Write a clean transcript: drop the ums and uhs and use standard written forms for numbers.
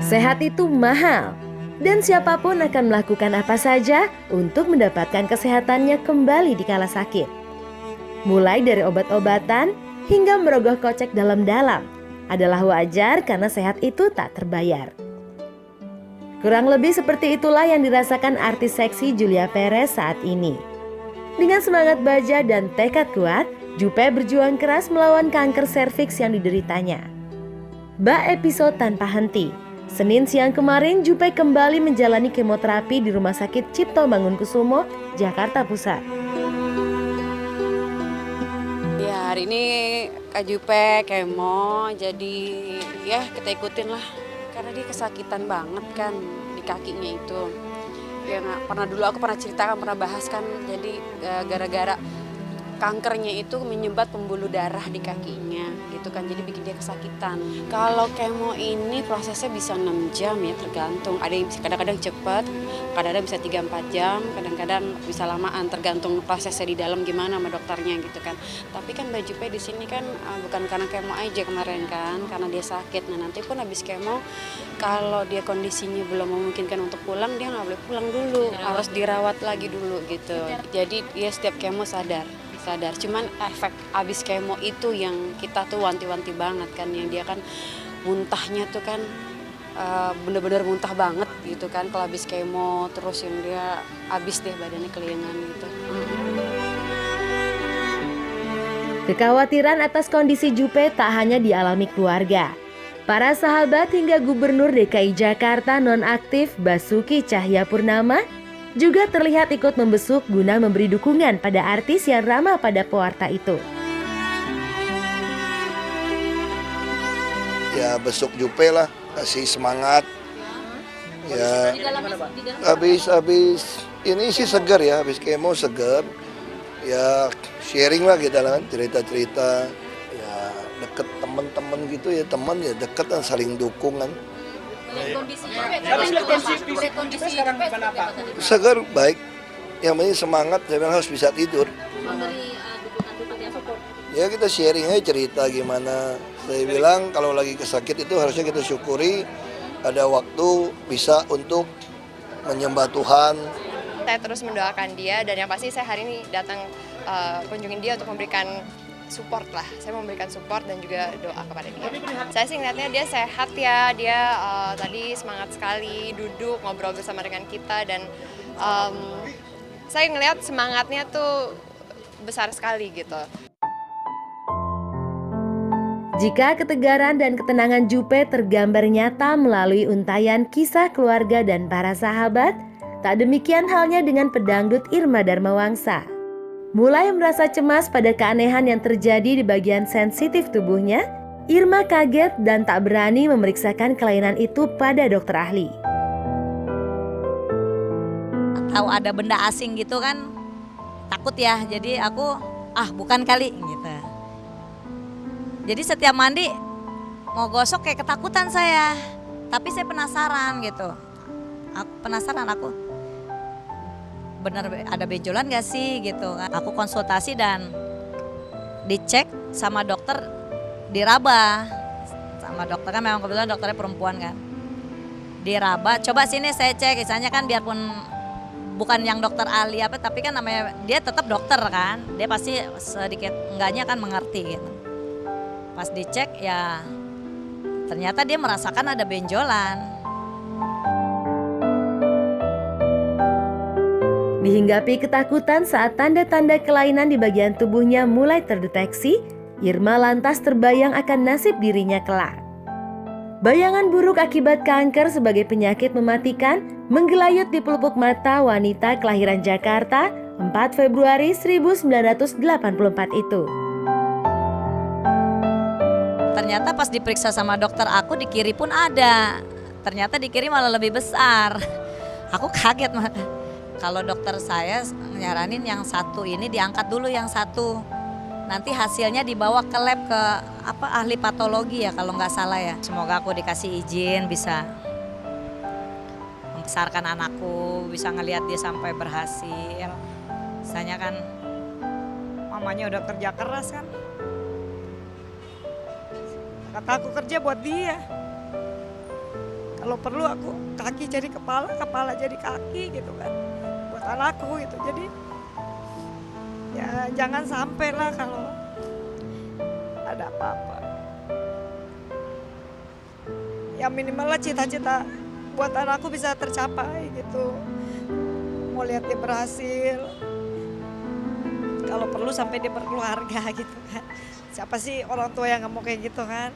Sehat itu mahal, dan siapapun akan melakukan apa saja untuk mendapatkan kesehatannya kembali di kala sakit. Mulai dari obat-obatan hingga merogoh kocek dalam-dalam adalah wajar karena sehat itu tak terbayar. Kurang lebih seperti itulah yang dirasakan artis seksi Julia Perez saat ini. Dengan semangat baja dan tekad kuat, Jupe berjuang keras melawan kanker serviks yang dideritanya. Bak episode tanpa henti. Senin siang kemarin, Jupe kembali menjalani kemoterapi di Rumah Sakit Cipto Mangunkusumo, Jakarta Pusat. Ya, hari ini Kak Jupe kemo, jadi ya kita ikutin lah. Karena dia kesakitan banget kan di kakinya itu. Ya aku pernah ceritakan, pernah bahas kan, jadi gara-gara kankernya itu menyumbat pembuluh darah di kakinya gitu kan, jadi bikin dia kesakitan. Kalau kemo ini prosesnya bisa 6 jam ya, tergantung. Ada yang kadang-kadang cepat, kadang-kadang bisa 3-4 jam, kadang-kadang bisa lamaan, tergantung prosesnya di dalam gimana sama dokternya gitu kan. Tapi kan Mbak Jupe di sini kan bukan karena kemo aja kemarin kan, karena dia sakit. Nah nanti pun habis kemo, kalau dia kondisinya belum memungkinkan untuk pulang, dia nggak boleh pulang dulu, harus dirawat lagi dulu gitu. Jadi dia setiap kemo sadar, cuman efek abis kemo itu yang kita tuh wanti-wanti banget kan, yang dia kan muntahnya tuh kan bener-bener muntah banget gitu kan kalau abis kemo, terus yang dia abis deh badannya kelingan gitu. Kekhawatiran atas kondisi Jupe tak hanya dialami keluarga. Para sahabat hingga Gubernur DKI Jakarta nonaktif Basuki Cahayapurnama juga terlihat ikut membesuk guna memberi dukungan pada artis yang ramah pada pewarta itu. Ya besuk Jupe lah, kasih semangat. Ya habis ini sih segar ya, habis kemo segar. Ya sharing lah kita lah kan, cerita-cerita. Ya deket teman-teman gitu ya, teman ya deket dan saling dukung kan. Kondisi sekarang gimana Pak? Segar baik, yang penting semangat, saya bilang harus bisa tidur. Ya kita sharing aja cerita gimana. Saya bilang kalau lagi kesakit itu harusnya kita syukuri ada waktu bisa untuk menyembah Tuhan. Saya terus mendoakan dia, dan yang pasti saya hari ini datang kunjungin dia untuk memberikan support lah. Saya memberikan support dan juga doa kepada dia. Saya sih ngeliatnya dia sehat ya, dia tadi semangat sekali duduk ngobrol bersama dengan kita, dan saya ngeliat semangatnya tuh besar sekali gitu. Jika ketegaran dan ketenangan Jupe tergambar nyata melalui untayan kisah keluarga dan para sahabat, tak demikian halnya dengan pedangdut Irma Darmawangsa. Mulai merasa cemas pada keanehan yang terjadi di bagian sensitif tubuhnya, Irma kaget dan tak berani memeriksakan kelainan itu pada dokter ahli. Tahu ada benda asing gitu kan, takut ya, jadi aku bukan kali gitu. Jadi setiap mandi mau gosok kayak ketakutan saya, tapi saya penasaran gitu. Aku benar ada benjolan gak sih gitu kan. Aku konsultasi dan dicek sama dokter, diraba sama dokter kan, memang kebetulan dokternya perempuan kan. Diraba, coba sini saya cek, misalnya kan biarpun bukan yang dokter ahli apa, tapi kan namanya dia tetap dokter kan, dia pasti sedikit enggaknya kan mengerti gitu. Pas dicek ya ternyata dia merasakan ada benjolan. Dihinggapi ketakutan saat tanda-tanda kelainan di bagian tubuhnya mulai terdeteksi, Irma lantas terbayang akan nasib dirinya kelak. Bayangan buruk akibat kanker sebagai penyakit mematikan menggelayut di pelupuk mata wanita kelahiran Jakarta 4 Februari 1984 itu. Ternyata pas diperiksa sama dokter aku di kiri pun ada. Ternyata di kiri malah lebih besar. Aku kaget malah. Kalau dokter saya nyaranin yang satu ini diangkat dulu yang satu. Nanti hasilnya dibawa ke lab ke ahli patologi ya kalau nggak salah ya. Semoga aku dikasih izin bisa membesarkan anakku, bisa ngelihat dia sampai berhasil. Misalnya kan mamanya udah kerja keras kan. Kata aku kerja buat dia. Kalau perlu aku kaki jadi kepala, kepala jadi kaki gitu kan. Buat anakku gitu. Jadi ya jangan sampai lah kalau ada apa-apa. Ya minimal lah cita-cita buat anakku bisa tercapai gitu. Mau lihat dia berhasil. Kalau perlu sampai dia berkeluarga gitu kan. Siapa sih orang tua yang nggak mau kayak gitu kan?